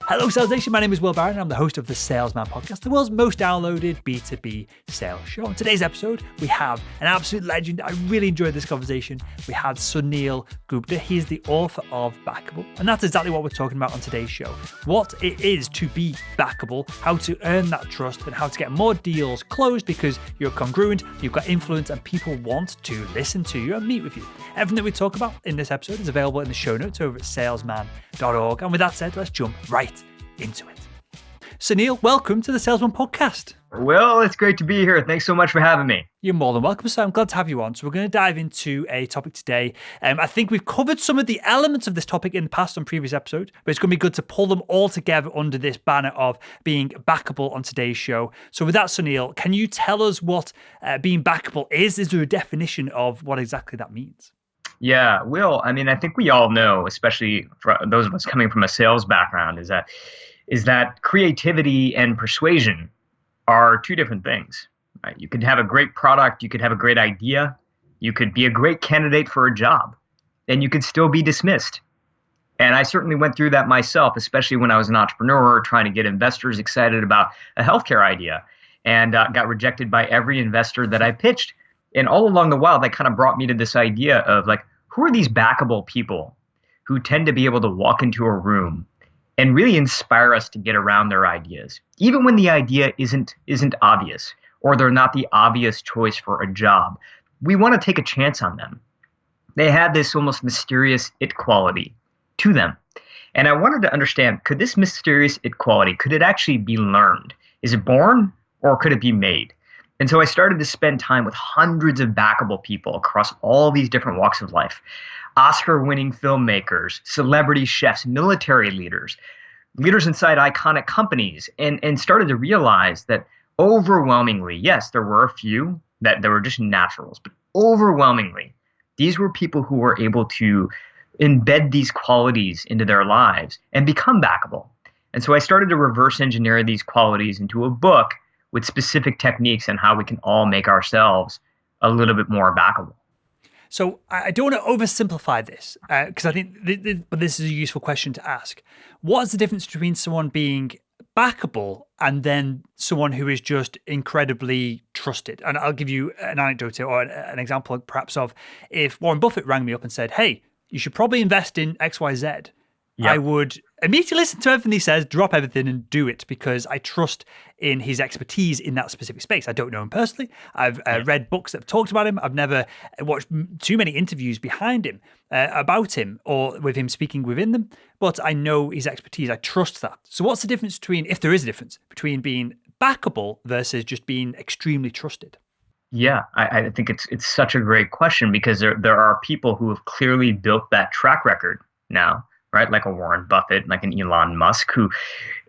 Hello, Sales Nation. My name is Will Barron, and I'm the host of the Salesman Podcast, the world's most downloaded B2B sales show. On today's episode, we have an absolute legend. I really enjoyed this conversation. We had Suneel Gupta. He is the author of Backable, and that's exactly what we're talking about on today's show. What it is to be backable, how to earn that trust, and how to get more deals closed because you're congruent, you've got influence, and people want to listen to you and meet with you. Everything that we talk about in this episode is available in the show notes over at salesman.org. And with that said, let's jump right into it. Suneel, welcome to the Salesman Podcast. Well, it's great to be here. Thanks so much for having me. You're more than welcome, so I'm glad to have you on. So we're going to dive into a topic today. I think we've covered some of the elements of this topic in the past on previous episodes, but it's going to be good to pull them all together under this banner of being backable on today's show. So with that, Suneel, can you tell us what being backable is? Is there a definition of what exactly that means? Yeah, Will, I mean, I think we all know, especially for those of us coming from a sales background, is that creativity and persuasion are two different things. Right? You could have a great product, you could have a great idea, you could be a great candidate for a job, and you could still be dismissed. And I certainly went through that myself, especially when I was an entrepreneur trying to get investors excited about a healthcare idea, and got rejected by every investor that I pitched. And all along the while, that kind of brought me to this idea of like, who are these backable people who tend to be able to walk into a room and really inspire us to get around their ideas, even when the idea isn't obvious or they're not the obvious choice for a job. We want to take a chance on them. They have this almost mysterious it quality to them. And I wanted to understand, could this mysterious it quality, could it actually be learned? Is it born or could it be made? And so I started to spend time with hundreds of backable people across all these different walks of life. Oscar-winning filmmakers, celebrity chefs, military leaders, leaders inside iconic companies, and started to realize that overwhelmingly, yes, there were a few that were just naturals, but overwhelmingly, these were people who were able to embed these qualities into their lives and become backable. And so I started to reverse engineer these qualities into a book with specific techniques and how we can all make ourselves a little bit more backable. So I don't want to oversimplify this because I think this is a useful question to ask. What is the difference between someone being backable and then someone who is just incredibly trusted? And I'll give you an anecdote or an example perhaps of if Warren Buffett rang me up and said, hey, you should probably invest in XYZ. Yep. I would immediately listen to everything he says, drop everything and do it because I trust in his expertise in that specific space. I don't know him personally. I've read books that have talked about him. I've never watched too many interviews behind him about him or with him speaking within them, but I know his expertise. I trust that. So what's the difference between, if there is a difference, between being backable versus just being extremely trusted? Yeah, I think it's such a great question because there are people who have clearly built that track record now. Right, like a Warren Buffett, like an Elon Musk, who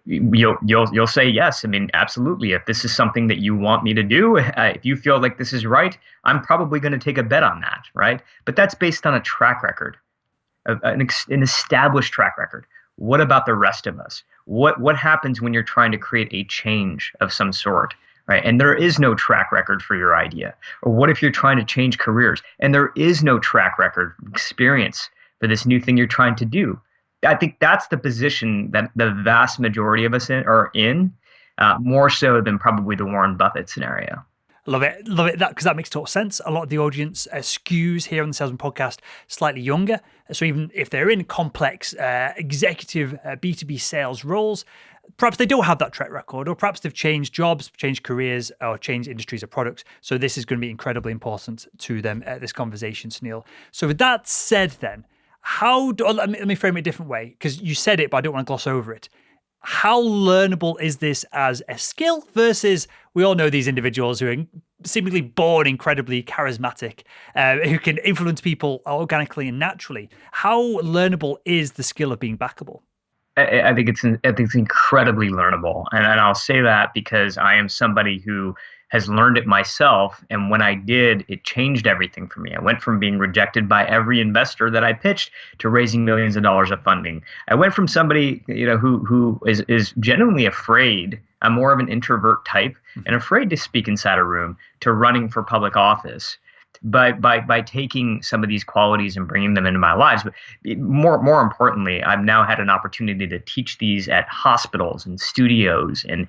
you'll say yes. I mean, absolutely. If this is something that you want me to do, if you feel like this is right, I'm probably going to take a bet on that. Right, but that's based on a track record, an established track record. What about the rest of us? What happens when you're trying to create a change of some sort? Right, and there is no track record for your idea. Or what if you're trying to change careers and there is no track record experience for this new thing you're trying to do? I think that's the position that the vast majority of us are in, more so than probably the Warren Buffett scenario. Love it, because that makes total sense. A lot of the audience skews here on the Salesman Podcast slightly younger. So even if they're in complex executive B2B sales roles, perhaps they don't have that track record, or perhaps they've changed jobs, changed careers, or changed industries or products. So this is going to be incredibly important to them at this conversation, Suneel. So with that said then, let me frame it a different way, because you said it, but I don't want to gloss over it. How learnable is this as a skill versus we all know these individuals who are seemingly born incredibly charismatic, who can influence people organically and naturally? How learnable is the skill of being backable? I think it's incredibly learnable, and I'll say that because I am somebody who has learned it myself, and when I did, it changed everything for me. I went from being rejected by every investor that I pitched to raising millions of dollars of funding. I went from somebody who is genuinely afraid. I'm more of an introvert type and afraid to speak inside a room, to running for public office, by taking some of these qualities and bringing them into my lives. But more importantly, I've now had an opportunity to teach these at hospitals and studios and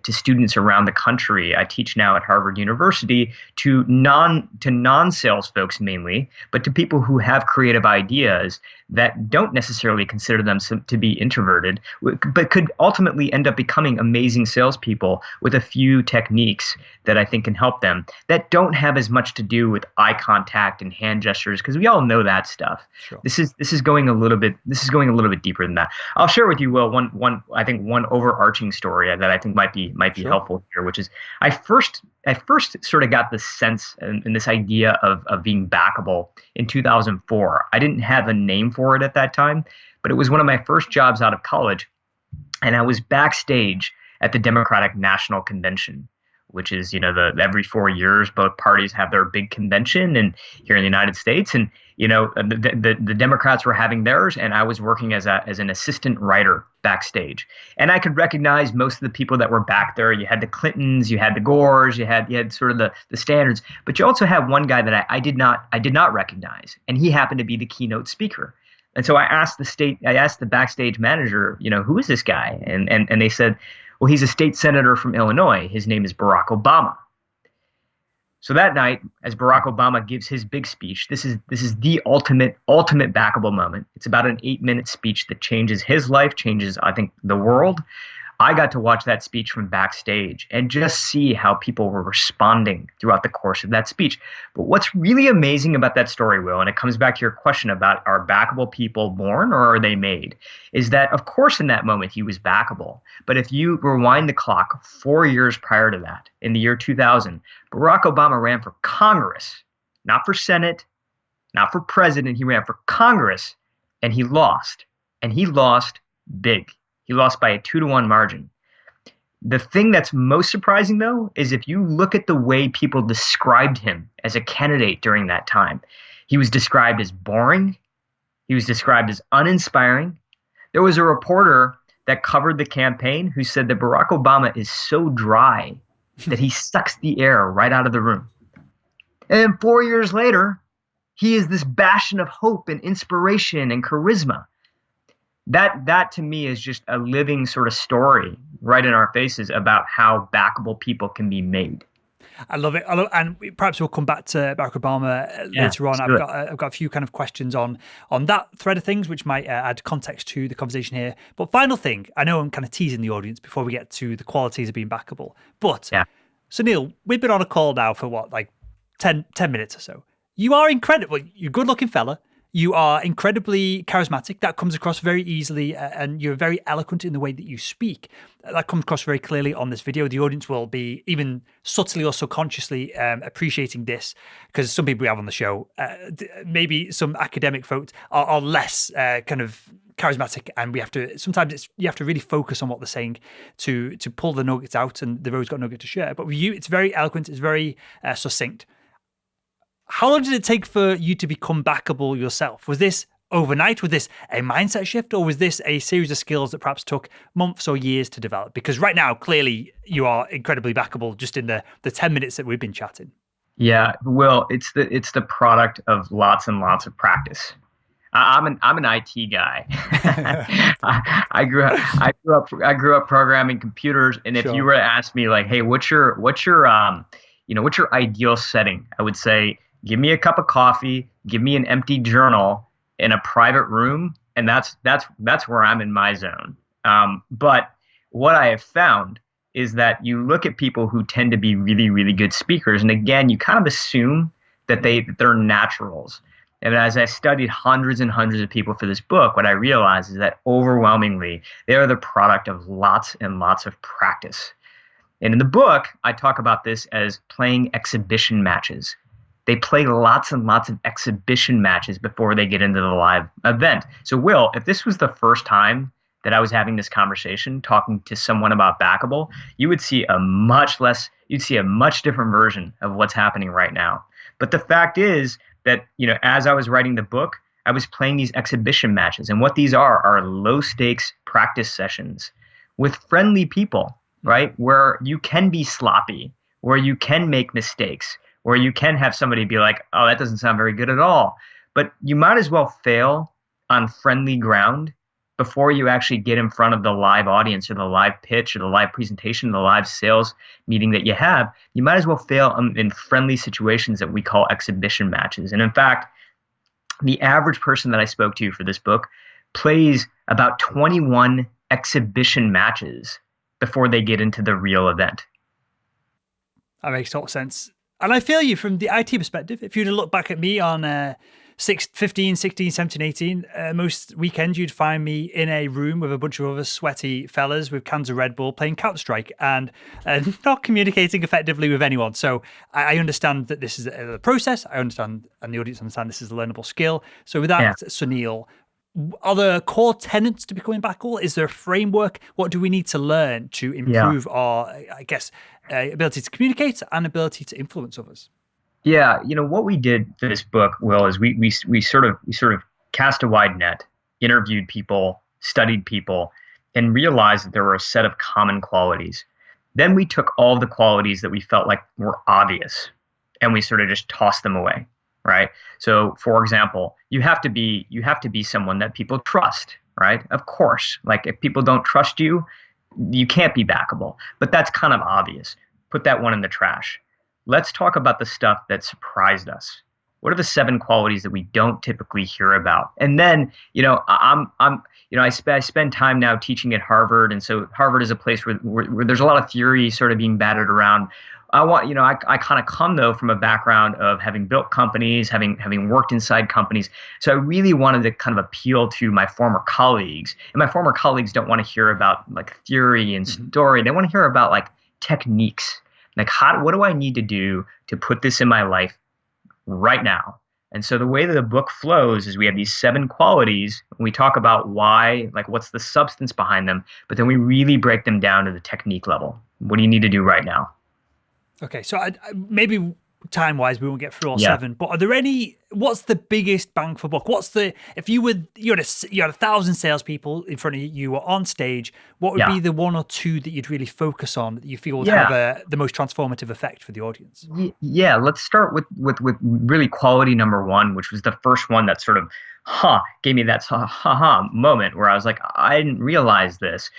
to students around the country. I teach now at Harvard University to non-sales folks mainly, but to people who have creative ideas that don't necessarily consider them to be introverted, but could ultimately end up becoming amazing salespeople with a few techniques that I think can help them, that don't have as much to do with eye contact and hand gestures, because we all know that stuff. Sure. This is going a little bit deeper than that. I'll share with you, Will, one overarching story that I think might be Sure. helpful here, which is I first sort of got the sense and this idea of being backable in 2004. I didn't have a name for it at that time, but it was one of my first jobs out of college, and I was backstage at the Democratic National Convention, which is, every 4 years, both parties have their big convention, and here in the United States, and the Democrats were having theirs, and I was working as an assistant writer backstage, and I could recognize most of the people that were back there. You had the Clintons, you had the Gores, you had sort of the standards, but you also had one guy that I did not recognize, and he happened to be the keynote speaker. And so I asked the backstage manager, who is this guy? And they said, well, he's a state senator from Illinois. His name is Barack Obama. So that night, as Barack Obama gives his big speech, this is the ultimate backable moment. It's about an 8-minute speech that changes his life, changes, I think, the world. I got to watch that speech from backstage and just see how people were responding throughout the course of that speech. But what's really amazing about that story, Will, and it comes back to your question about, are backable people born or are they made, is that, of course, in that moment, he was backable. But if you rewind the clock 4 years prior to that, in the year 2000, Barack Obama ran for Congress, not for Senate, not for president. He ran for Congress, and he lost. And he lost big. He lost by a 2-1 margin. The thing that's most surprising, though, is if you look at the way people described him as a candidate during that time, he was described as boring. He was described as uninspiring. There was a reporter that covered the campaign who said that Barack Obama is so dry that he sucks the air right out of the room. And 4 years later, he is this bastion of hope and inspiration and charisma. That to me is just a living sort of story right in our faces about how backable people can be made. I love it. And perhaps we'll come back to Barack Obama later on. I've got a few kind of questions on that thread of things, which might add context to the conversation here. But final thing, I know I'm kind of teasing the audience before we get to the qualities of being backable. But Suneel, we've been on a call now for what, like 10 minutes or so. You are incredible. You're a good-looking fella. You are incredibly charismatic. That comes across very easily, and you're very eloquent in the way that you speak. That comes across very clearly on this video. The audience will be even subtly or subconsciously appreciating this, because some people we have on the show, maybe some academic folks are less kind of charismatic, and you have to really focus on what they're saying to pull the nuggets out, and they've always got a nugget to share. But with you, it's very eloquent, it's very succinct. How long did it take for you to become backable yourself? Was this overnight? Was this a mindset shift, or was this a series of skills that perhaps took months or years to develop? Because right now, clearly, you are incredibly backable just in the 10 minutes that we've been chatting. Yeah, Will, it's the product of lots and lots of practice. I'm an IT guy. I grew up programming computers, and if you were to ask me, like, hey, what's your ideal setting? I would say, give me a cup of coffee, give me an empty journal in a private room, and that's where I'm in my zone. But what I have found is that you look at people who tend to be really, really good speakers, and again, you kind of assume that they're naturals. And as I studied hundreds and hundreds of people for this book, what I realized is that overwhelmingly, they are the product of lots and lots of practice. And in the book, I talk about this as playing exhibition matches. They play lots and lots of exhibition matches before they get into the live event. So, Will, if this was the first time that I was having this conversation, talking to someone about backable, you would see a much different version of what's happening right now. But the fact is that, as I was writing the book, I was playing these exhibition matches. And what these are low stakes practice sessions with friendly people, right? Where you can be sloppy, where you can make mistakes, where you can have somebody be like, oh, that doesn't sound very good at all. But you might as well fail on friendly ground before you actually get in front of the live audience or the live pitch or the live presentation, the live sales meeting that you have. You might as well fail in friendly situations that we call exhibition matches. And in fact, the average person that I spoke to for this book plays about 21 exhibition matches before they get into the real event. That makes total sense. And I feel you from the IT perspective. If you'd have looked back at me on 15, 16, 17, 18, most weekends you'd find me in a room with a bunch of other sweaty fellas with cans of Red Bull playing Counter-Strike and not communicating effectively with anyone. So I understand that this is a process. I understand, and the audience understand this is a learnable skill. So with that, Suneel, are there core tenets to becoming backable? Is there a framework? What do we need to learn to improve our, I guess, ability to communicate and ability to influence others? Yeah, what we did for this book, Will, is we sort of cast a wide net, interviewed people, studied people, and realized that there were a set of common qualities. Then we took all the qualities that we felt like were obvious, and we sort of just tossed them away. Right. So, for example, you have to be someone that people trust. Right. Of course, like if people don't trust you, you can't be backable. But that's kind of obvious. Put that one in the trash. Let's talk about the stuff that surprised us. What are the 7 qualities that we don't typically hear about? And then, I spend time now teaching at Harvard, and so Harvard is a place where there's a lot of theory sort of being batted around. I kind of come though from a background of having built companies, having worked inside companies. So I really wanted to kind of appeal to my former colleagues. And my former colleagues don't want to hear about like theory and story. They want to hear about like techniques. Like what do I need to do to put this in my life right now? And so the way that the book flows is we have these 7 qualities. We talk about why, like what's the substance behind them, but then we really break them down to the technique level. What do you need to do right now? Okay, so maybe time-wise we won't get through all 7, but are there any? What's the biggest bang for buck? If you had 1,000 salespeople in front of you or on stage, what would be the 1 or 2 that you'd really focus on that you feel would have the most transformative effect for the audience? Yeah, let's start with really quality number 1, which was the first one that sort of gave me that moment where I was like, I didn't realize this.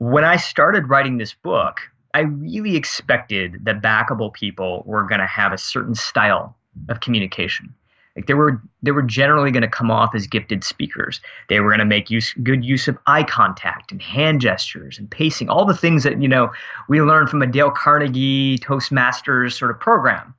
When I started writing this book, I really expected that backable people were going to have a certain style of communication. Like they were generally going to come off as gifted speakers. They were going to make good use of eye contact and hand gestures and pacing, all the things that we learned from a Dale Carnegie Toastmasters sort of program.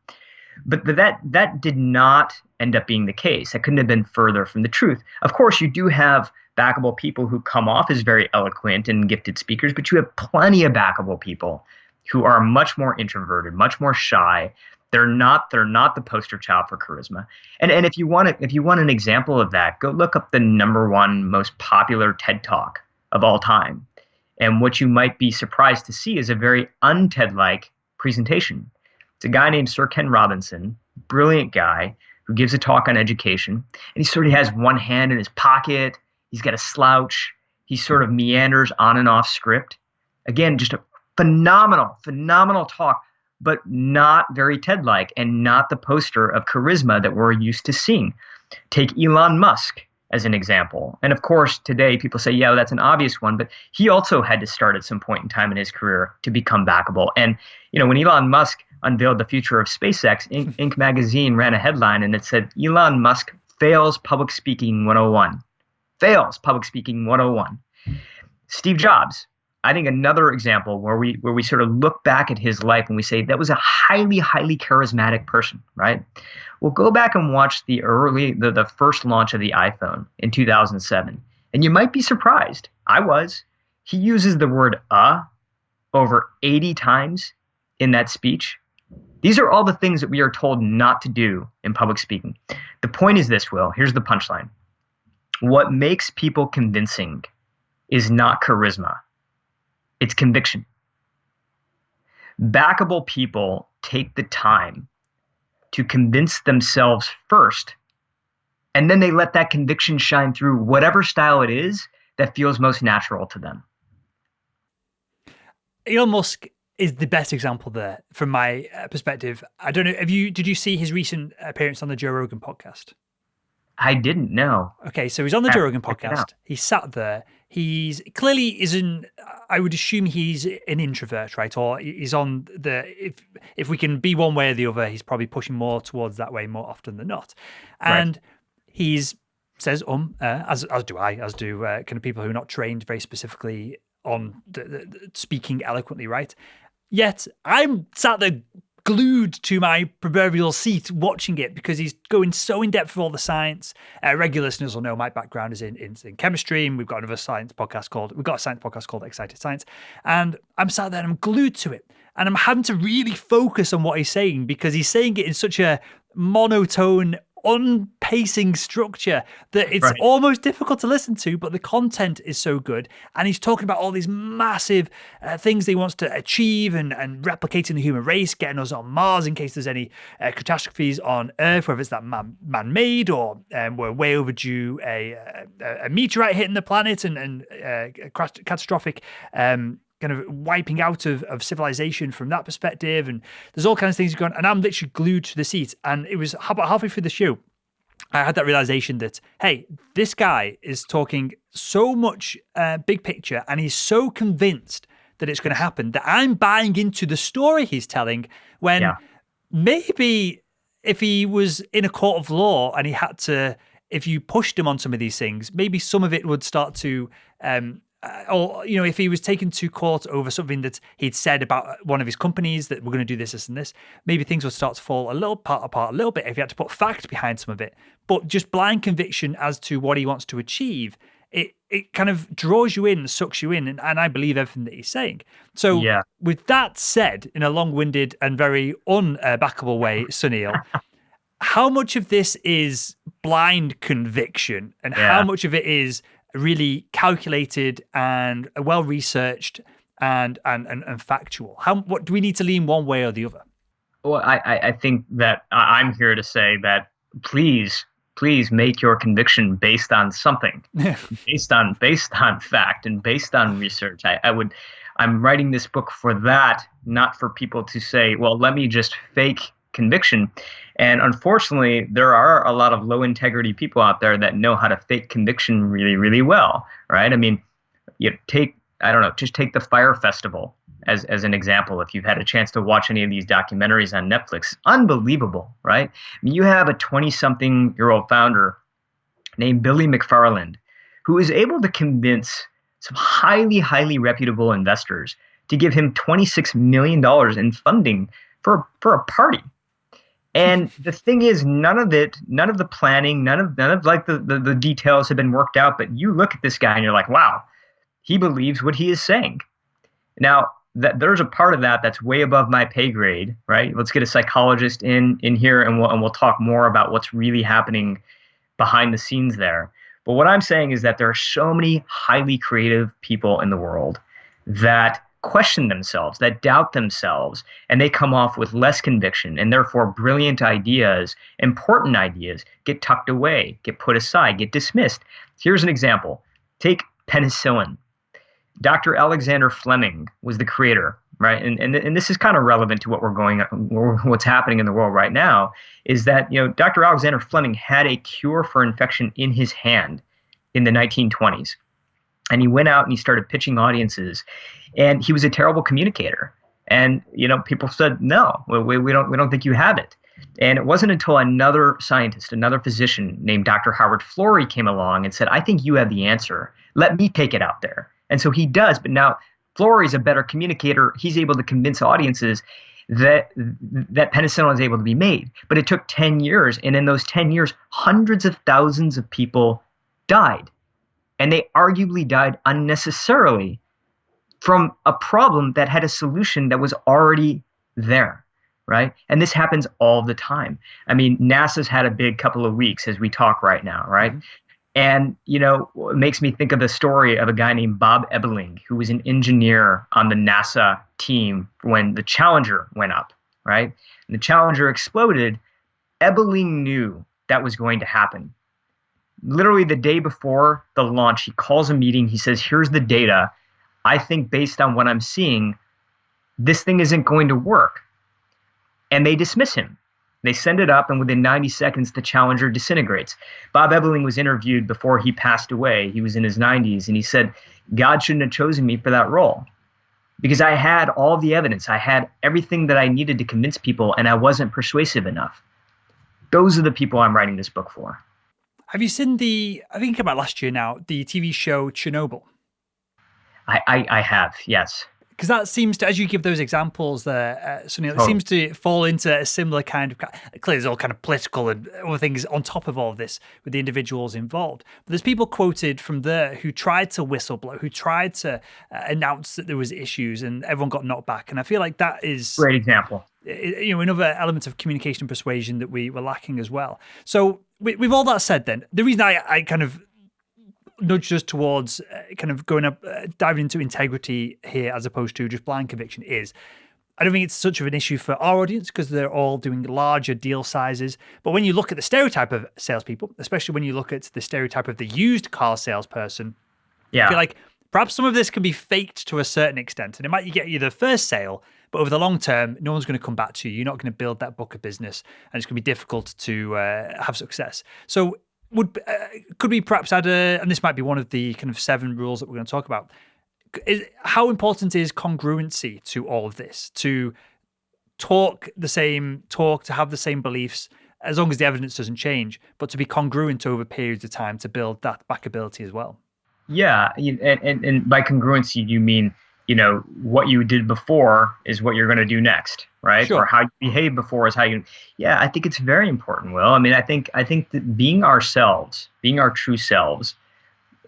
But that did not end up being the case. That couldn't have been further from the truth. Of course, you do have backable people who come off as very eloquent and gifted speakers, but you have plenty of backable people who are much more introverted, much more shy. They're not the poster child for charisma. And if you want an example of that, go look up the number 1 most popular TED Talk of all time. And what you might be surprised to see is a very un-TED-like presentation. It's a guy named Sir Ken Robinson, brilliant guy, who gives a talk on education. And he sort of has one hand in his pocket. He's got a slouch. He sort of meanders on and off script. Again, just a phenomenal talk, but not very TED-like and not the poster of charisma that we're used to seeing. Take Elon Musk as an example. And of course, today people say, yeah, that's an obvious one, but he also had to start at some point in time in his career to become backable. And, when Elon Musk unveiled the future of SpaceX, Inc. magazine ran a headline and it said, Elon Musk fails public speaking 101. Fails public speaking 101. Steve Jobs, I think another example where we sort of look back at his life and we say that was a highly charismatic person, right? Well, go back and watch the first launch of the iPhone in 2007, and you might be surprised. I was. He uses the word over 80 times in that speech. These are all the things that we are told not to do in public speaking. The point is this, Will. Here's the punchline. What makes people convincing is not charisma. It's conviction. Backable people take the time to convince themselves first, and then they let that conviction shine through whatever style it is that feels most natural to them. Elon Musk is the best example there from my perspective. I don't know. Did you see his recent appearance on the Joe Rogan podcast? I didn't know. Okay, so he's on the Joe Rogan Check it out. podcast. He sat there. He's clearly isn't. I would assume he's an introvert, right? Or he's on the. If we can be one way or the other, he's probably pushing more towards that way more often than not. And he's says as do I, as do kind of people who are not trained very specifically on the speaking eloquently, right? Yet I'm sat there glued to my proverbial seat watching it because he's going so in depth with all the science. Regular listeners will know my background is in chemistry, and we've got a science podcast called Excited Science. And I'm sat there and I'm glued to it. And I'm having to really focus on what he's saying because he's saying it in such a monotone, unpacing structure that it's almost difficult to listen to, but the content is so good. And he's talking about all these massive things that he wants to achieve and replicating the human race, getting us on Mars in case there's any catastrophes on Earth, whether it's that man-made or we're way overdue a meteorite hitting the planet and catastrophic kind of wiping out of civilization from that perspective. And there's all kinds of things going on. And I'm literally glued to the seat. And it was about halfway through the show, I had that realization that, hey, this guy is talking so much big picture and he's so convinced that it's going to happen that I'm buying into the story he's telling when maybe if he was in a court of law and he had to, if you pushed him on some of these things, maybe some of it would start to or, you know, if he was taken to court over something that he'd said about one of his companies that we're going to do this, and this, maybe things would start to fall apart a little bit if he had to put fact behind some of it. But just blind conviction as to what he wants to achieve, it kind of draws you in, sucks you in, and I believe everything that he's saying. So with that said, in a long-winded and very unbackable way, Suneel, how much of this is blind conviction and how much of it is really calculated and well researched and factual? What do we need to lean one way or the other? Well, I think that I'm here to say that please make your conviction based on something, based on fact and based on research. I'm writing this book for that, not for people to say, well, let me just fake conviction. And unfortunately, there are a lot of low integrity people out there that know how to fake conviction really, really well, right? I mean, just take the Fire Festival as an example. If you've had a chance to watch any of these documentaries on Netflix, unbelievable, right? I mean, you have a 20-something-year-old founder named Billy McFarland who is able to convince some highly, highly reputable investors to give him $26 million in funding for a party. And the thing is, none of the planning, none of like the details have been worked out. But you look at this guy and you're like, wow, he believes what he is saying. Now, there's a part of that that's way above my pay grade, right? Let's get a psychologist in here, and we'll talk more about what's really happening behind the scenes there. But what I'm saying is that there are so many highly creative people in the world that question themselves, that doubt themselves, and they come off with less conviction, and therefore brilliant ideas, important ideas, get tucked away, get put aside, get dismissed. Here's an example. Take penicillin. Dr. Alexander Fleming was the creator, right? And this is kind of relevant to what's happening in the world right now, is that, you know, Dr. Alexander Fleming had a cure for infection in his hand in the 1920s. And he went out and he started pitching audiences, and he was a terrible communicator. And, you know, people said, no, we don't think you have it. And it wasn't until another scientist, another physician named Dr. Howard Florey came along and said, I think you have the answer. Let me take it out there. And so he does. But now Florey's a better communicator. He's able to convince audiences that penicillin was able to be made. But it took 10 years. And in those 10 years, hundreds of thousands of people died. And they arguably died unnecessarily from a problem that had a solution that was already there, right? And this happens all the time. I mean, NASA's had a big couple of weeks as we talk right now, right? Mm-hmm. And, you know, it makes me think of the story of a guy named Bob Ebeling, who was an engineer on the NASA team when the Challenger went up, right? And the Challenger exploded. Ebeling knew that was going to happen. Literally the day before the launch, he calls a meeting. He says, here's the data. I think based on what I'm seeing, this thing isn't going to work. And they dismiss him. They send it up, and within 90 seconds, the challenger disintegrates. Bob Ebeling was interviewed before he passed away. He was in his 90s, and he said, God shouldn't have chosen me for that role because I had all the evidence. I had everything that I needed to convince people, and I wasn't persuasive enough. Those are the people I'm writing this book for. Have you seen I think it came out last year now, the TV show Chernobyl? I have, yes. Because that seems to, as you give those examples there, Suneel, it seems to fall into a similar kind of, clearly there's all kind of political and other things on top of all of this with the individuals involved. But there's people quoted from there who tried to whistleblow, who tried to announce that there was issues and everyone got knocked back. And I feel like that is... Great example. Another element of communication and persuasion that we were lacking as well. So with all that said then, the reason I kind of nudged us towards kind of going up, diving into integrity here as opposed to just blind conviction is, I don't think it's such of an issue for our audience because they're all doing larger deal sizes. But when you look at the stereotype of salespeople, especially when you look at the stereotype of the used car salesperson, I feel like perhaps some of this can be faked to a certain extent. And it might get you the first sale, but over the long term, no one's going to come back to you. You're not going to build that book of business, and it's going to be difficult to have success. So could we perhaps add and this might be one of the kind of 7 rules that we're going to talk about, how important is congruency to all of this, to to have the same beliefs, as long as the evidence doesn't change, but to be congruent over periods of time to build that backability as well? Yeah, and by congruency, you mean, what you did before is what you're going to do next, right? Sure. Or how you behaved before is how you. Yeah, I think it's very important, Will. I mean, I think that being ourselves, being our true selves,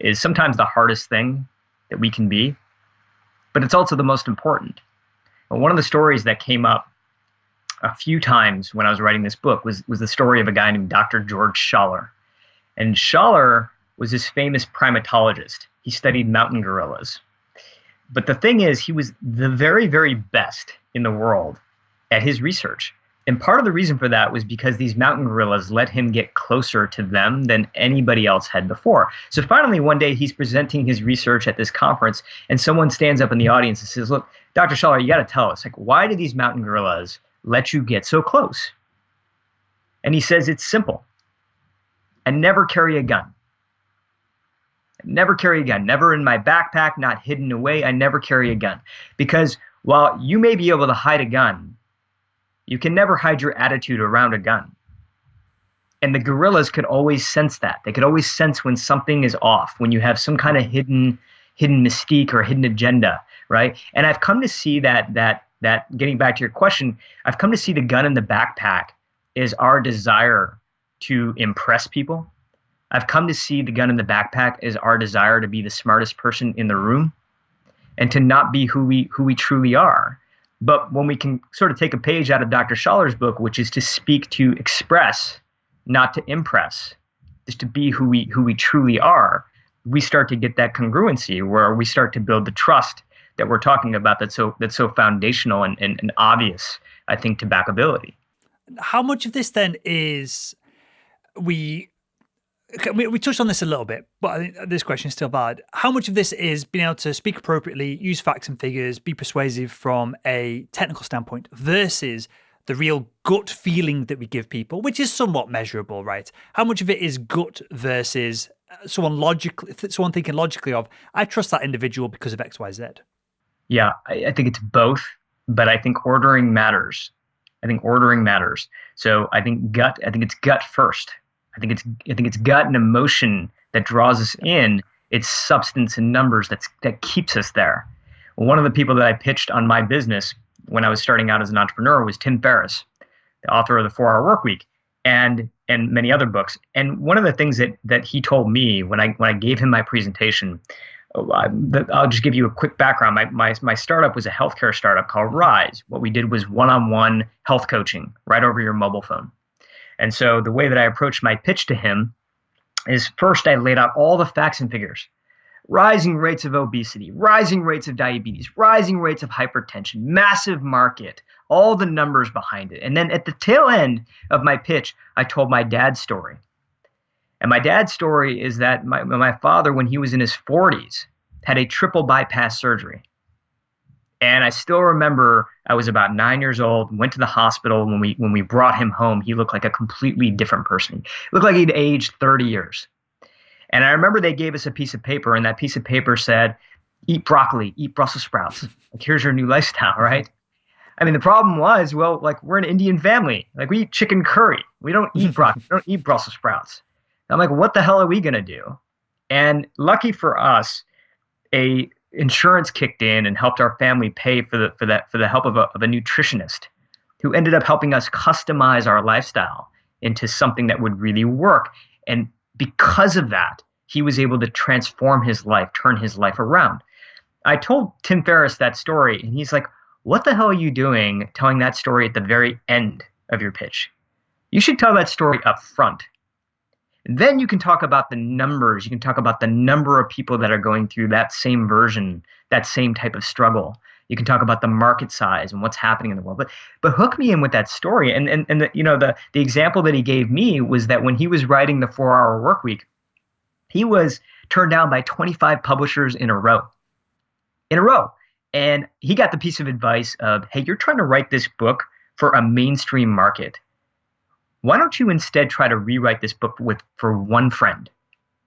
is sometimes the hardest thing that we can be, but it's also the most important. But one of the stories that came up a few times when I was writing this book was the story of a guy named Dr. George Schaller, and Schaller was this famous primatologist. He studied mountain gorillas. But the thing is, he was the very, very best in the world at his research. And part of the reason for that was because these mountain gorillas let him get closer to them than anybody else had before. So finally, one day, he's presenting his research at this conference, and someone stands up in the audience and says, look, Dr. Schaller, you got to tell us, why do these mountain gorillas let you get so close? And he says, it's simple. I never carry a gun. Never carry a gun, never in my backpack, not hidden away. I never carry a gun because while you may be able to hide a gun, you can never hide your attitude around a gun. And the gorillas could always sense that. They could always sense when something is off, when you have some kind of hidden mystique or hidden agenda, right? And I've come to see that getting back to your question, I've come to see the gun in the backpack is our desire to impress people. I've come to see the gun in the backpack as our desire to be the smartest person in the room and to not be who we truly are. But when we can sort of take a page out of Dr. Schaller's book, which is to speak to express, not to impress, just to be who we truly are, we start to get that congruency where we start to build the trust that we're talking about that's so foundational and obvious, I think, to backability. How much of this then is we touched on this a little bit, but I think this question is still valid. How much of this is being able to speak appropriately, use facts and figures, be persuasive from a technical standpoint versus the real gut feeling that we give people, which is somewhat measurable, right? How much of it is gut versus someone thinking logically of, I trust that individual because of X, Y, Z? Yeah, I think it's both, but I think ordering matters. So I think it's gut first. I think it's gut and emotion that draws us in. It's substance and numbers that keeps us there. One of the people that I pitched on my business when I was starting out as an entrepreneur was Tim Ferriss, the author of the 4-Hour Workweek and many other books. And one of the things that he told me when I gave him my presentation, I'll just give you a quick background. My startup was a healthcare startup called Rise. What we did was one-on-one health coaching right over your mobile phone. And so the way that I approached my pitch to him is first I laid out all the facts and figures. Rising rates of obesity, rising rates of diabetes, rising rates of hypertension, massive market, all the numbers behind it. And then at the tail end of my pitch, I told my dad's story. And my dad's story is that my father, when he was in his 40s, had a triple bypass surgery. And I still remember I was about 9 years old, went to the hospital. When we brought him home, he looked like a completely different person. He looked like he'd aged 30 years. And I remember they gave us a piece of paper, and that piece of paper said, eat broccoli, eat Brussels sprouts. Like, here's your new lifestyle, right? I mean, the problem was, well, like, we're an Indian family. Like, we eat chicken curry. We don't eat broccoli. We don't eat Brussels sprouts. And I'm like, what the hell are we going to do? And lucky for us, a insurance kicked in and helped our family pay for the help of a nutritionist who ended up helping us customize our lifestyle into something that would really work. And because of that, he was able to transform his life, turn his life around. I told Tim Ferriss that story, and he's like, what the hell are you doing telling that story at the very end of your pitch? You should tell that story up front. And then you can talk about the numbers. You can talk about the number of people that are going through that same version, that same type of struggle. You can talk about the market size and what's happening in the world. But hook me in with that story. And the example that he gave me was that when he was writing the 4-Hour Workweek, he was turned down by 25 publishers in a row. And he got the piece of advice of, hey, you're trying to write this book for a mainstream market. Why don't you instead try to rewrite this book for one friend?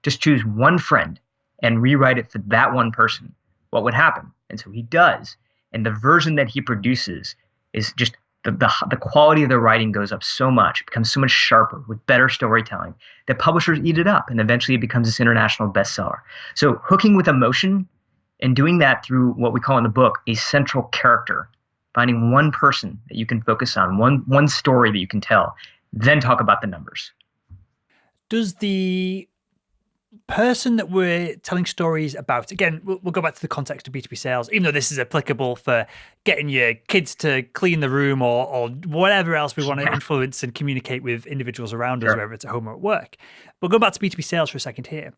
Just choose one friend and rewrite it for that one person. What would happen? And so he does. And the version that he produces is just the quality of the writing goes up so much, it becomes so much sharper with better storytelling that publishers eat it up, and eventually it becomes this international bestseller. So hooking with emotion and doing that through what we call in the book a central character, finding one person that you can focus on, one story that you can tell, then talk about the numbers. Does the person that we're telling stories about, again, we'll go back to the context of B2B sales, even though this is applicable for getting your kids to clean the room or whatever else we want to influence and communicate with individuals around us, whether it's at home or at work. But go back to B2B sales for a second here.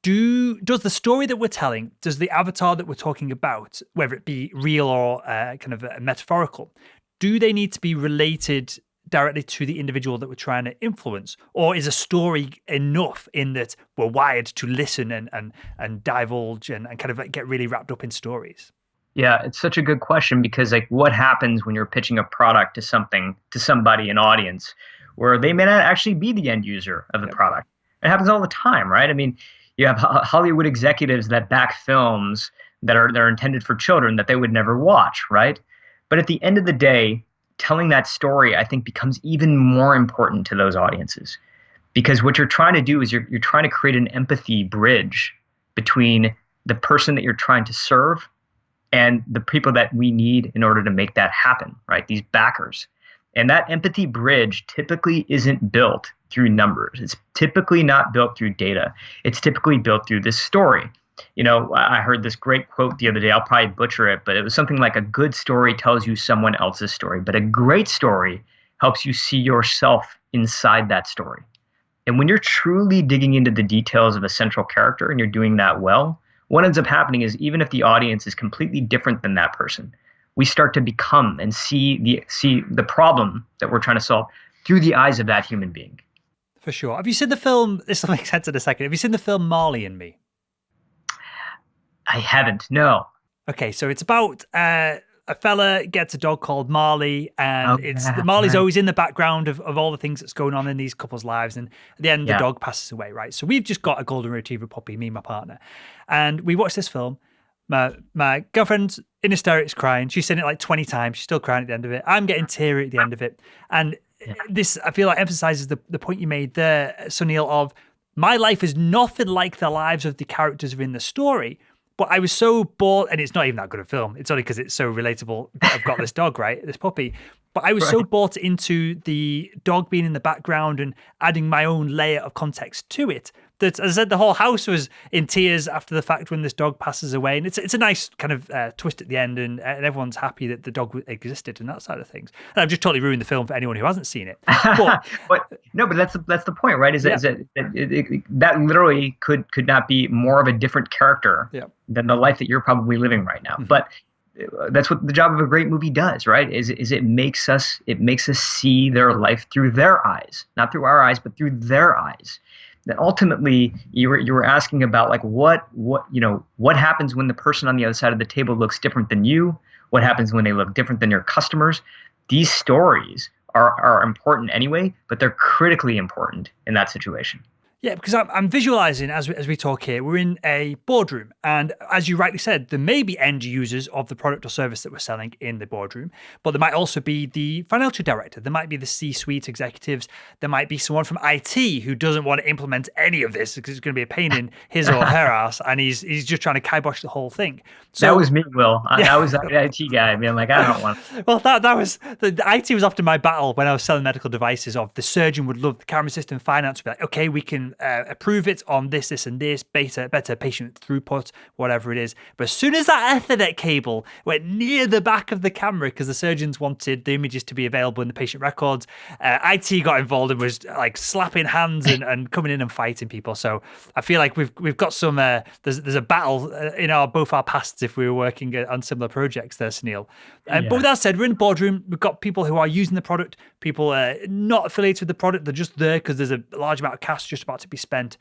Does the story that we're telling, does the avatar that we're talking about, whether it be real or kind of metaphorical, do they need to be related directly to the individual that we're trying to influence? Or is a story enough in that we're wired to listen and divulge and kind of like get really wrapped up in stories? Yeah, it's such a good question, because like, what happens when you're pitching a product to somebody, an audience, where they may not actually be the end user of the product? It happens all the time, right? I mean, you have Hollywood executives that back films that are intended for children that they would never watch, right? But at the end of the day, telling that story, I think, becomes even more important to those audiences, because what you're trying to do is you're trying to create an empathy bridge between the person that you're trying to serve and the people that we need in order to make that happen, right? These backers. And that empathy bridge typically isn't built through numbers. It's typically not built through data. It's typically built through this story. You know, I heard this great quote the other day. I'll probably butcher it, but it was something like, a good story tells you someone else's story, but a great story helps you see yourself inside that story. And when you're truly digging into the details of a central character and you're doing that well, what ends up happening is, even if the audience is completely different than that person, we start to become and see the problem that we're trying to solve through the eyes of that human being. For sure. Have you seen the film, this will make sense in a second, have you seen the film Marley and Me? I haven't, no. Okay, so it's about a fella gets a dog called Marley, and Marley's always in the background of all the things that's going on in these couples' lives, and at the end the dog passes away, right? So we've just got a golden retriever puppy, me and my partner, and we watched this film. My girlfriend's in hysterics crying. She's seen it like 20 times. She's still crying at the end of it. I'm getting teary at the end of it. And this, I feel like, emphasizes the point you made there, Suneel, of my life is nothing like the lives of the characters within the story. But I was so bored, and it's not even that good a film. It's only because it's so relatable that I've got this dog, right? This puppy. But I was so bought into the dog being in the background and adding my own layer of context to it that, as I said, the whole house was in tears after the fact when this dog passes away. And it's a nice kind of twist at the end, and everyone's happy that the dog existed and that side of things. And I've just totally ruined the film for anyone who hasn't seen it. But that's the point, right? Is that literally could not be more of a different character than the life that you're probably living right now. Mm-hmm. But that's what the job of a great movie does, right? Is it makes us see their life through their eyes, not through our eyes, but through their eyes. that ultimately you were asking about like what happens when the person on the other side of the table looks different than you, what happens when they look different than your customers. These stories are important anyway, but they're critically important in that situation. Yeah, because I'm visualizing as we talk here, we're in a boardroom. And as you rightly said, there may be end users of the product or service that we're selling in the boardroom, but there might also be the financial director. There might be the C-suite executives. There might be someone from IT who doesn't want to implement any of this because it's going to be a pain in his or her ass. And he's just trying to kibosh the whole thing. So that was me, Will. I was that IT guy being like, I don't want to. Well, that was the IT was often my battle when I was selling medical devices. Of the surgeon would love the camera system, finance would be like, okay, we can approve it on this, and this, better patient throughput, whatever it is. But as soon as that Ethernet cable went near the back of the camera, because the surgeons wanted the images to be available in the patient records, IT got involved and was like slapping hands and coming in and fighting people. So I feel like we've got some there's a battle in both our pasts if we were working on similar projects there, Suneel. But with that said, we're in the boardroom. We've got people who are using the product, people not affiliated with the product. They're just there because there's a large amount of cash just about to be spent.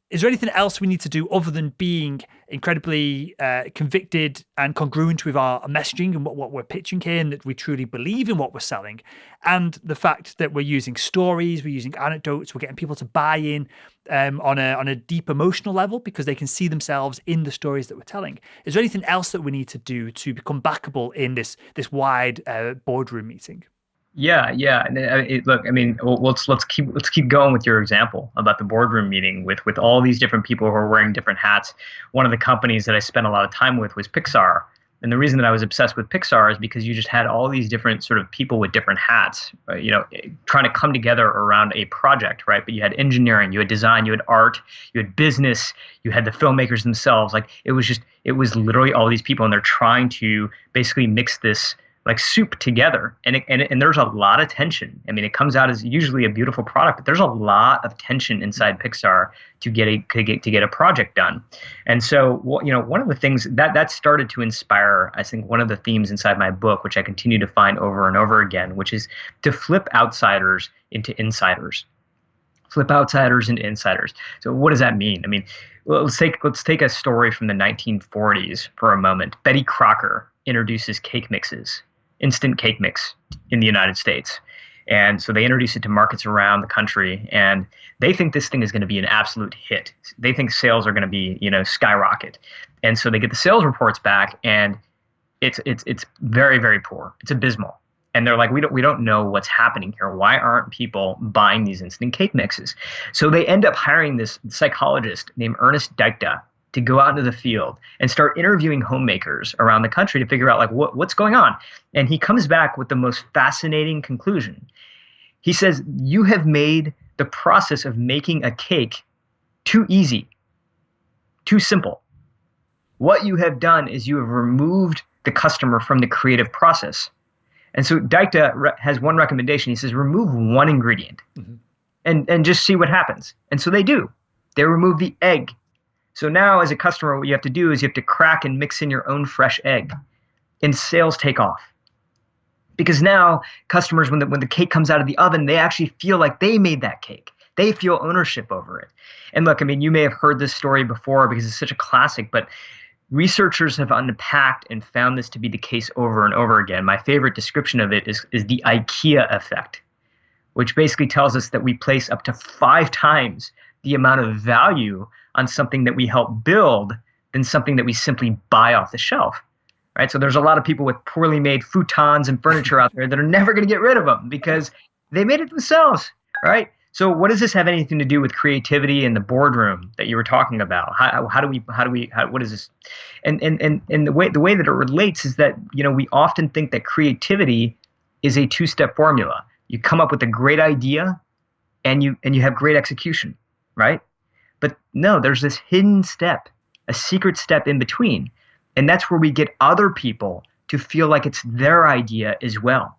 Is there anything else we need to do other than being incredibly convicted and congruent with our messaging and what we're pitching here, and that we truly believe in what we're selling, and the fact that we're using stories, we're using anecdotes, we're getting people to buy in on a deep emotional level because they can see themselves in the stories that we're telling? Is there anything else that we need to do to become backable in this wide boardroom meeting? Yeah. Look, I mean, let's keep going with your example about the boardroom meeting with all these different people who are wearing different hats. One of the companies that I spent a lot of time with was Pixar, and the reason that I was obsessed with Pixar is because you just had all these different sort of people with different hats, trying to come together around a project, right? But you had engineering, you had design, you had art, you had business, you had the filmmakers themselves. Like it was literally all these people, and they're trying to basically mix this like soup together, and there's a lot of tension. I mean, it comes out as usually a beautiful product, but there's a lot of tension inside Pixar to get a project done. And so, one of the things that started to inspire, I think, one of the themes inside my book, which I continue to find over and over again, which is to flip outsiders into insiders. Flip outsiders into insiders. So, what does that mean? I mean, let's take a story from the 1940s for a moment. Betty Crocker introduces cake mixes. Instant cake mix in the United States. And so they introduce it to markets around the country, and they think this thing is going to be an absolute hit. They think sales are going to be, skyrocket. And so they get the sales reports back, and it's very, very poor. It's abysmal. And they're like, we don't know what's happening here. Why aren't people buying these instant cake mixes? So they end up hiring this psychologist named Ernest Dykda to go out into the field and start interviewing homemakers around the country to figure out like what's going on. And he comes back with the most fascinating conclusion. He says, you have made the process of making a cake too easy, too simple. What you have done is you have removed the customer from the creative process. And so Dykda has one recommendation. He says, remove one ingredient and just see what happens. And so they do. They remove the egg. So now as a customer, what you have to do is you have to crack and mix in your own fresh egg, and sales take off. Because now customers, when the cake comes out of the oven, they actually feel like they made that cake. They feel ownership over it. And look, I mean, you may have heard this story before because it's such a classic, but researchers have unpacked and found this to be the case over and over again. My favorite description of it is the IKEA effect, which basically tells us that we place up to 5 times the amount of value on something that we help build than something that we simply buy off the shelf, right? So there's a lot of people with poorly made futons and furniture out there that are never going to get rid of them because they made it themselves, right? So what does this have anything to do with creativity in the boardroom that you were talking about? What is this? And the way that it relates is that, we often think that creativity is a 2-step formula. You come up with a great idea and you have great execution, right? But no, there's this hidden step, a secret step in between. And that's where we get other people to feel like it's their idea as well.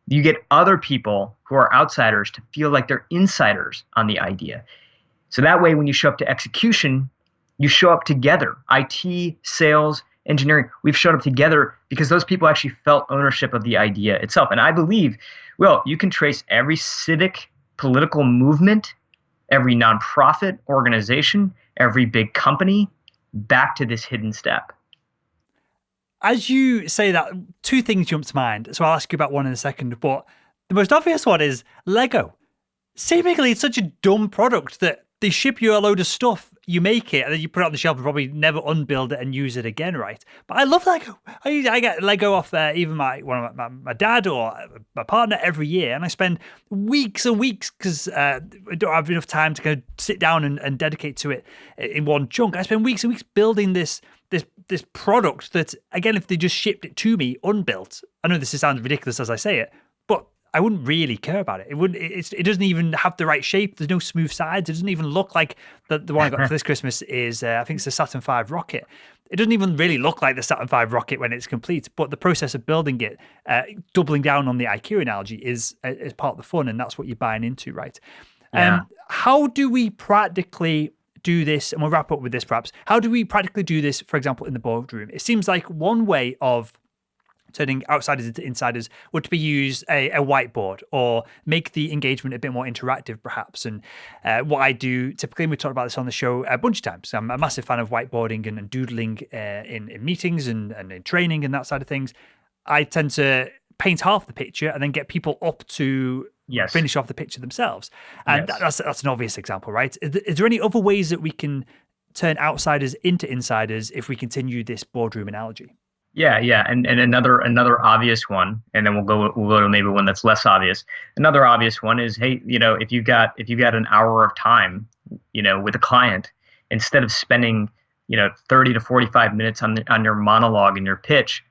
You get other people who are outsiders to feel like they're insiders on the idea. So that way, when you show up to execution, you show up together. IT, sales, engineering, we've shown up together because those people actually felt ownership of the idea itself. And I believe, well, you can trace every civic, political movement, every nonprofit organization, every big company back to this hidden step. As you say that, two things jump to mind. So I'll ask you about one in a second. But the most obvious one is Lego. Seemingly, it's such a dumb product that they ship you a load of stuff, you make it, and then you put it on the shelf and probably never unbuild it and use it again, right? But I love Lego. I get Lego off even my dad or my partner every year, and I spend weeks and weeks because I don't have enough time to kind of sit down and dedicate to it in one chunk. I spend weeks and weeks building this product that, again, if they just shipped it to me unbuilt, I know this sounds ridiculous as I say it, but I wouldn't really care about it. It doesn't even have the right shape. There's no smooth sides. It doesn't even look like the one I got for this Christmas is, I think it's the Saturn V rocket. It doesn't even really look like the Saturn V rocket when it's complete, but the process of building it, doubling down on the IKEA analogy is part of the fun, and that's what you're buying into, right? Yeah. How do we practically do this? And we'll wrap up with this perhaps. How do we practically do this, for example, in the boardroom? It seems like one way of turning outsiders into insiders would be use a whiteboard or make the engagement a bit more interactive, perhaps. And what I do typically, and we talked about this on the show a bunch of times, I'm a massive fan of whiteboarding and doodling in meetings and in training and that side of things. I tend to paint half the picture and then get people up to finish off the picture themselves. And that's an obvious example, right? Is there any other ways that we can turn outsiders into insiders if we continue this boardroom analogy? Yeah, and another obvious one, and then we'll go to maybe one that's less obvious. Another obvious one is, hey, if you got an hour of time, with a client, instead of spending 30 to 45 minutes on your monologue and your pitch,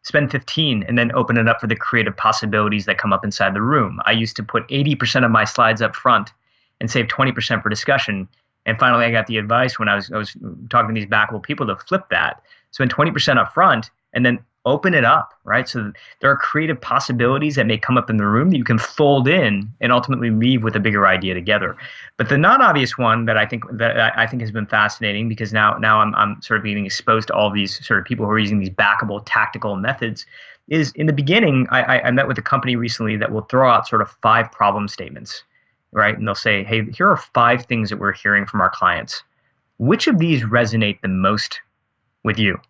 spend 15 and then open it up for the creative possibilities that come up inside the room. I used to put 80% of my slides up front and save 20% for discussion. And finally, I got the advice when I was talking to these backable people to flip that, spend 20% up front and then open it up, right? So there are creative possibilities that may come up in the room that you can fold in and ultimately leave with a bigger idea together. But the non-obvious one that I think has been fascinating, because now I'm sort of being exposed to all these sort of people who are using these backable tactical methods, is in the beginning, I met with a company recently that will throw out sort of 5 problem statements, right? And they'll say, hey, here are 5 things that we're hearing from our clients. Which of these resonate the most with you,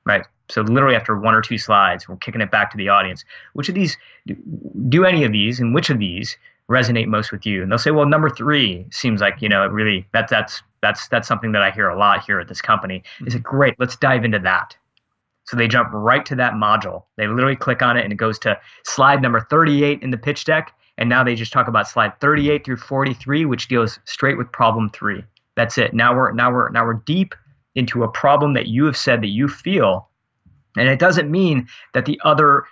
right? So literally after 1 or 2 slides, we're kicking it back to the audience. Which of these, do any of these, and which of these resonate most with you? And they'll say, well, number 3 seems like, it really, that's something that I hear a lot here at this company. I said, great, let's dive into that. So they jump right to that module. They literally click on it and it goes to slide number 38 in the pitch deck. And now they just talk about slide 38 through 43, which deals straight with problem 3. That's it. Now we're deep into a problem that you have said that you feel. And it doesn't mean that the other,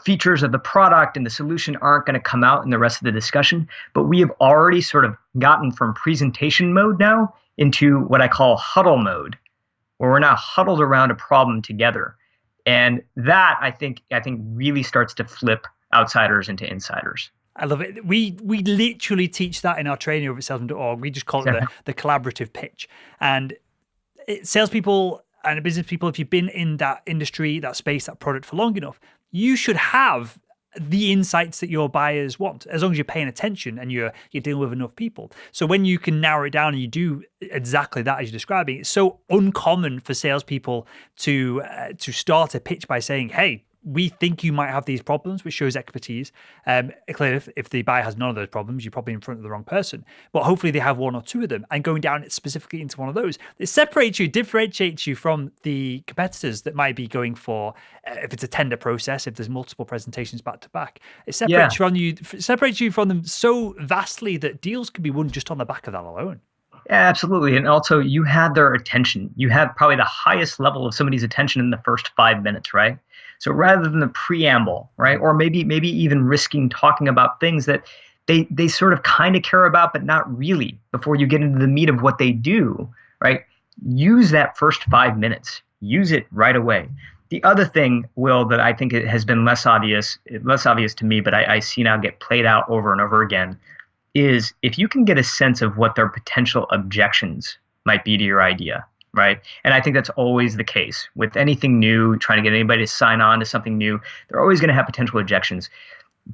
features of the product and the solution aren't going to come out in the rest of the discussion, but we have already sort of gotten from presentation mode now into what I call huddle mode, where we're now huddled around a problem together. And that I think really starts to flip outsiders into insiders. I love it. We literally teach that in our training over at salesman.org. We just call it the collaborative pitch. And salespeople and business people, if you've been in that industry, that space, that product for long enough, you should have the insights that your buyers want, as long as you're paying attention and you're dealing with enough people. So when you can narrow it down and you do exactly that as you're describing, it's so uncommon for salespeople to start a pitch by saying, hey, we think you might have these problems, which shows expertise. Clearly, if the buyer has none of those problems, you're probably in front of the wrong person. But hopefully they have 1 or 2 of them, and going down specifically into one of those, it differentiates you from the competitors that might be going for, if it's a tender process, if there's multiple presentations back to back, it separates you from them so vastly that deals can be won just on the back of that alone. Yeah, absolutely. And also you have their attention. You have probably the highest level of somebody's attention in the first 5 minutes, right? So rather than the preamble, right, or maybe even risking talking about things that they sort of kind of care about, but not really, before you get into the meat of what they do, right? Use that first 5 minutes. Use it right away. The other thing, Will, that I think it has been less obvious to me, but I see now get played out over and over again, is if you can get a sense of what their potential objections might be to your idea. Right. And I think that's always the case with anything new, trying to get anybody to sign on to something new. They're always going to have potential objections.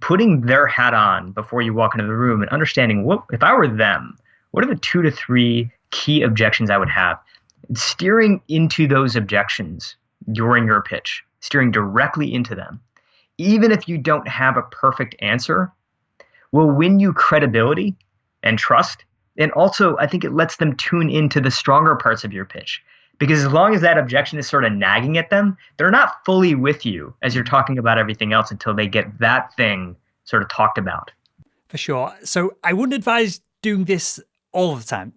putting their hat on before you walk into the room and understanding what, if I were them, what are the 2 to 3 key objections I would have? Steering into those objections during your pitch, steering directly into them, even if you don't have a perfect answer, will win you credibility and trust. And also, I think it lets them tune into the stronger parts of your pitch. Because as long as that objection is sort of nagging at them, they're not fully with you as you're talking about everything else until they get that thing sort of talked about. For sure. So I wouldn't advise doing this all of the time.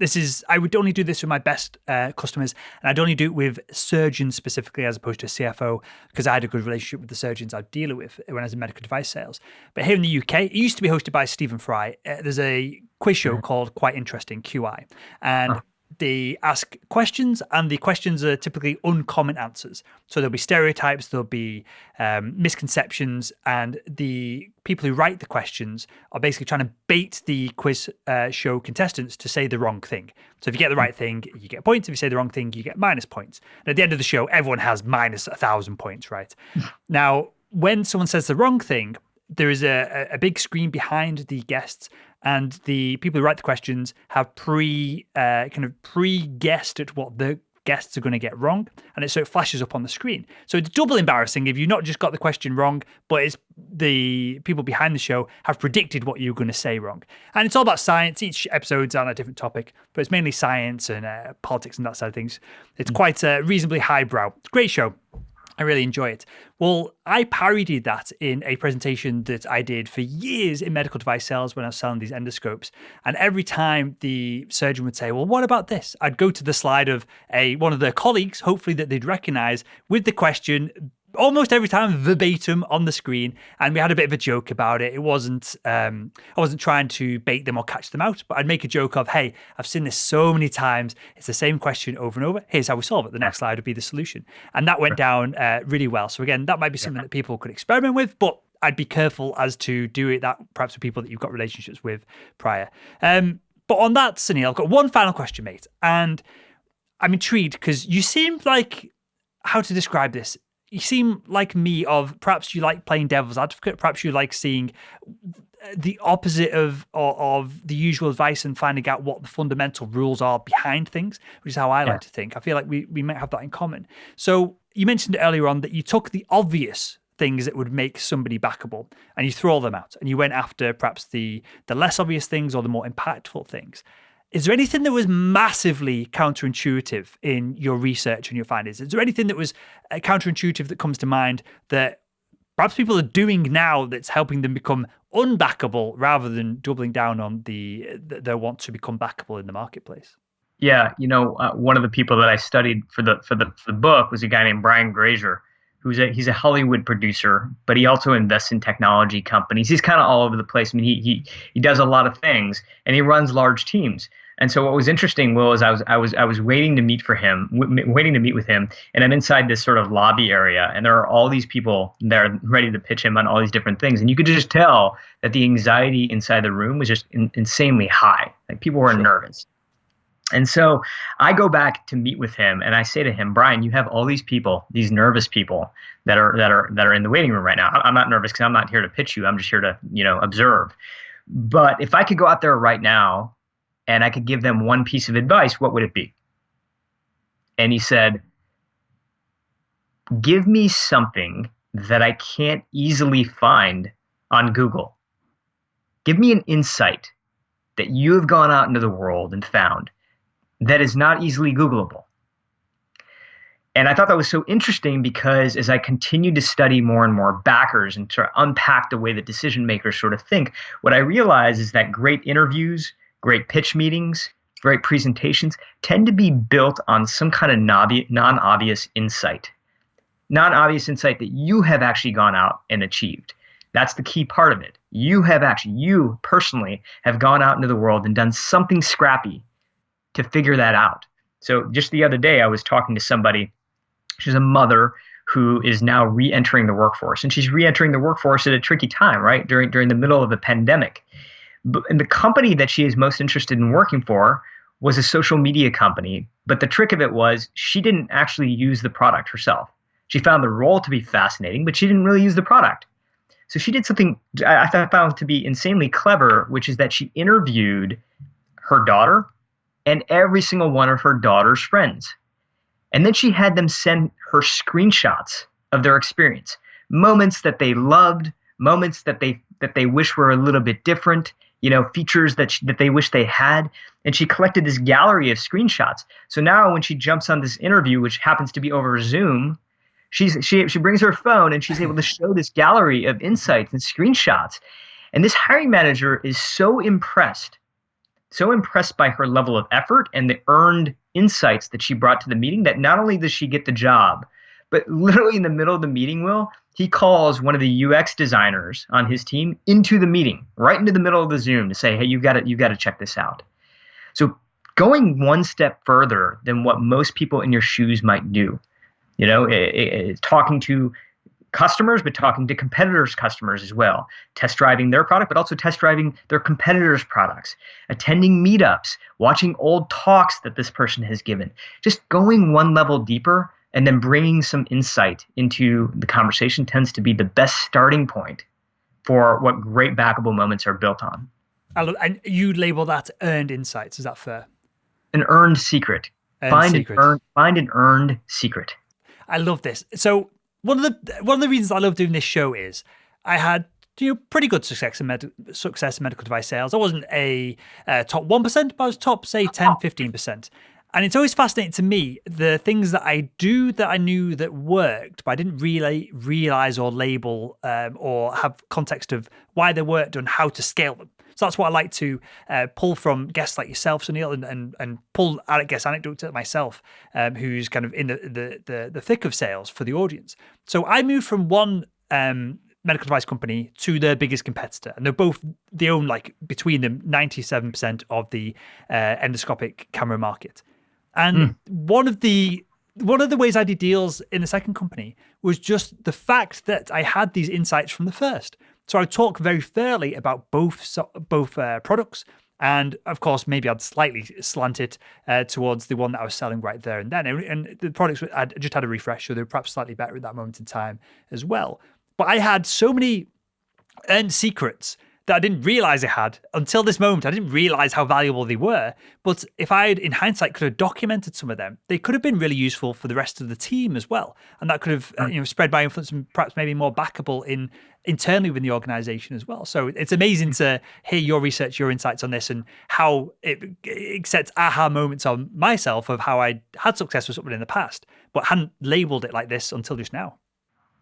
I would only do this with my best customers, and I'd only do it with surgeons specifically as opposed to a CFO, because I had a good relationship with the surgeons I'd deal with when I was in medical device sales. But here in the UK, it used to be hosted by Stephen Fry. There's a quiz show called Quite Interesting, QI, and they ask questions, and the questions are typically uncommon answers. So there'll be stereotypes, there'll be misconceptions, and the people who write the questions are basically trying to bait the quiz show contestants to say the wrong thing. So if you get the right thing, you get points. If you say the wrong thing, you get minus points. And at the end of the show, everyone has minus 1,000 points, right? Now, when someone says the wrong thing, there is a big screen behind the guests, and the people who write the questions have pre-guessed at what the guests are going to get wrong, and so it flashes up on the screen. So it's double embarrassing if you've not just got the question wrong, but it's the people behind the show have predicted what you're going to say wrong. And it's all about science. Each episode's on a different topic, but it's mainly science and politics and that side of things. It's quite reasonably highbrow. It's a great show. I really enjoy it. Well, I parodied that in a presentation that I did for years in medical device sales when I was selling these endoscopes. And every time the surgeon would say, well, what about this? I'd go to the slide of one of their colleagues, hopefully that they'd recognize, with the question almost every time verbatim on the screen. And we had a bit of a joke about it. It wasn't, I wasn't trying to bait them or catch them out, but I'd make a joke of, hey, I've seen this so many times. It's the same question over and over. Here's how we solve it. The next slide would be the solution. And that went down really well. So again, that might be something that people could experiment with, but I'd be careful as to do it that perhaps with people that you've got relationships with prior. But on that, Suneel, I've got one final question, mate. And I'm intrigued because you seem like, how to describe this? You seem like me of perhaps you like playing devil's advocate, perhaps you like seeing the opposite of the usual advice and finding out what the fundamental rules are behind things, which is how I like to think. I feel like we might have that in common. So you mentioned earlier on that you took the obvious things that would make somebody backable and you threw all them out and you went after perhaps the less obvious things or the more impactful things. Is there anything that was massively counterintuitive in your research and your findings? Is there anything that was counterintuitive that comes to mind that perhaps people are doing now that's helping them become unbackable rather than doubling down on their want to become backable in the marketplace? Yeah, one of the people that I studied for the book was a guy named Brian Grazer, he's a Hollywood producer, but he also invests in technology companies. He's kind of all over the place. I mean, he does a lot of things, and he runs large teams. And so what was interesting, Will, is I was waiting to meet with him, and I'm inside this sort of lobby area, and there are all these people there ready to pitch him on all these different things, and you could just tell that the anxiety inside the room was just insanely high. Like people were nervous. And so I go back to meet with him, and I say to him, Brian, you have all these people, these nervous people that are in the waiting room right now. I'm not nervous because I'm not here to pitch you. I'm just here to observe. But if I could go out there right now and I could give them one piece of advice, what would it be? And he said, give me something that I can't easily find on Google. Give me an insight that you have gone out into the world and found that is not easily Googleable. And I thought that was so interesting because as I continued to study more and more backers and sort of unpack the way that decision makers sort of think, what I realized is that great interviews, great pitch meetings, great presentations tend to be built on some kind of non-obvious insight. Non-obvious insight that you have actually gone out and achieved. That's the key part of it. You personally have gone out into the world and done something scrappy to figure that out. So just the other day, I was talking to somebody. She's a mother who is now re-entering the workforce, and she's re-entering the workforce at a tricky time, right? During the middle of a pandemic. And the company that she is most interested in working for was a social media company. But the trick of it was she didn't actually use the product herself. She found the role to be fascinating, but she didn't really use the product. So she did something I found to be insanely clever, which is that she interviewed her daughter and every single one of her daughter's friends. And then she had them send her screenshots of their experience, moments that they loved, moments that they wish were a little bit different, features that they wish they had. And she collected this gallery of screenshots. So now when she jumps on this interview, which happens to be over Zoom, she brings her phone and she's able to show this gallery of insights and screenshots. And this hiring manager is so impressed by her level of effort and the earned insights that she brought to the meeting, that not only does she get the job, but literally in the middle of the meeting, he calls one of the UX designers on his team into the meeting, right into the middle of the Zoom, to say, hey, you've got to check this out. So going one step further than what most people in your shoes might do, talking to customers, but talking to competitors' customers as well, test driving their product, but also test driving their competitors' products, attending meetups, watching old talks that this person has given, just going one level deeper and then bringing some insight into the conversation tends to be the best starting point for what great backable moments are built on. And you label that earned insights. Is that fair? An earned secret. Find an earned secret. I love this. So one of the reasons I love doing this show is I had pretty good success in medical device sales. I wasn't a top 1%, but I was top, say, 10, 15%. And it's always fascinating to me, the things that I do that I knew that worked, but I didn't really realize or label or have context of why they worked and how to scale them. So that's what I like to pull from guests like yourself, Suneel, and pull guest anecdotes myself, who's kind of in the thick of sales for the audience. So I moved from one medical device company to their biggest competitor, and they own between them 97% of the endoscopic camera market. And one of the ways I did deals in the second company was just the fact that I had these insights from the first. So I talk very fairly about both products, and of course, maybe I'd slightly slant it towards the one that I was selling right there and then. And the products I'd just had a refresh, so they were perhaps slightly better at that moment in time as well. But I had so many earned secrets that I didn't realize I had until this moment. I didn't realize how valuable they were. But if I had, in hindsight, could have documented some of them, they could have been really useful for the rest of the team as well. And that could have spread my influence and perhaps maybe more backable internally within the organization as well. So it's amazing to hear your research, your insights on this, and how it sets aha moments on myself of how I had success with something in the past, but hadn't labeled it like this until just now.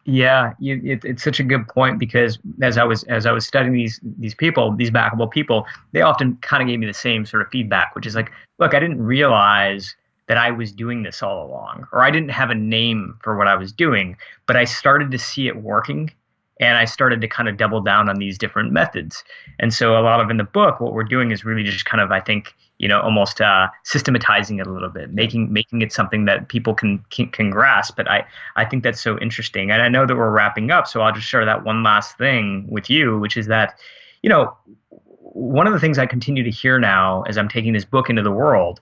Yeah, it's such a good point, because as I was studying these people, these backable people, they often kind of gave me the same sort of feedback, which is like, look, I didn't realize that I was doing this all along, or I didn't have a name for what I was doing, but I started to see it working, and I started to kind of double down on these different methods. And so a lot of in the book, what we're doing is really just kind of, I think, almost systematizing it a little bit, making it something that people can grasp. But I think that's so interesting. And I know that we're wrapping up, so I'll just share that one last thing with you, which is that, one of the things I continue to hear now as I'm taking this book into the world,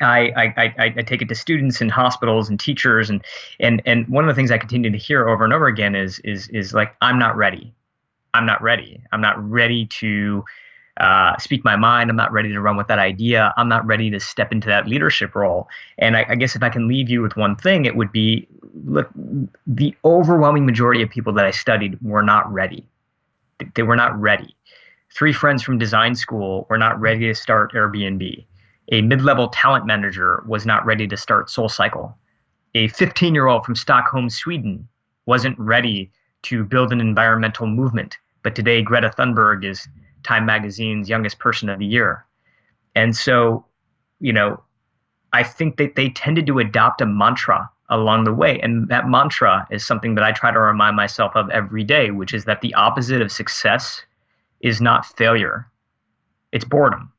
I take it to students and hospitals and teachers, and one of the things I continue to hear over and over again is like, I'm not ready. I'm not ready to speak my mind. I'm not ready to run with that idea. I'm not ready to step into that leadership role. And I guess if I can leave you with one thing, it would be, look, the overwhelming majority of people that I studied were not ready. They were not ready. 3 friends from design school were not ready to start Airbnb. A mid-level talent manager was not ready to start SoulCycle. A 15-year-old from Stockholm, Sweden wasn't ready to build an environmental movement. But today, Greta Thunberg is Time Magazine's youngest person of the year. And so, I think that they tended to adopt a mantra along the way. And that mantra is something that I try to remind myself of every day, which is that the opposite of success is not failure. It's boredom.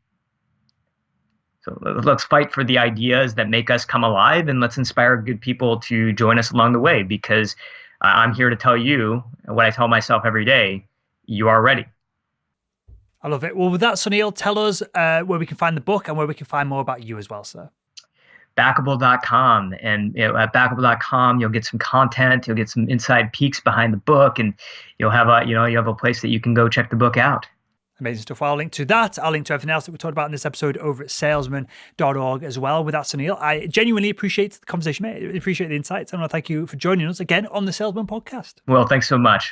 So let's fight for the ideas that make us come alive, and let's inspire good people to join us along the way, because I'm here to tell you what I tell myself every day: you are ready. I love it. Well, with that, Suneel, tell us where we can find the book and where we can find more about you as well, sir. backable.com. And at backable.com, you'll get some content, you'll get some inside peeks behind the book, and you'll have a place that you can go check the book out. Amazing stuff. Well, I'll link to that. I'll link to everything else that we talked about in this episode over at salesman.org as well. With that, Suneel, I genuinely appreciate the conversation, mate. I appreciate the insights. And I want to thank you for joining us again on the Salesman Podcast. Well, thanks so much.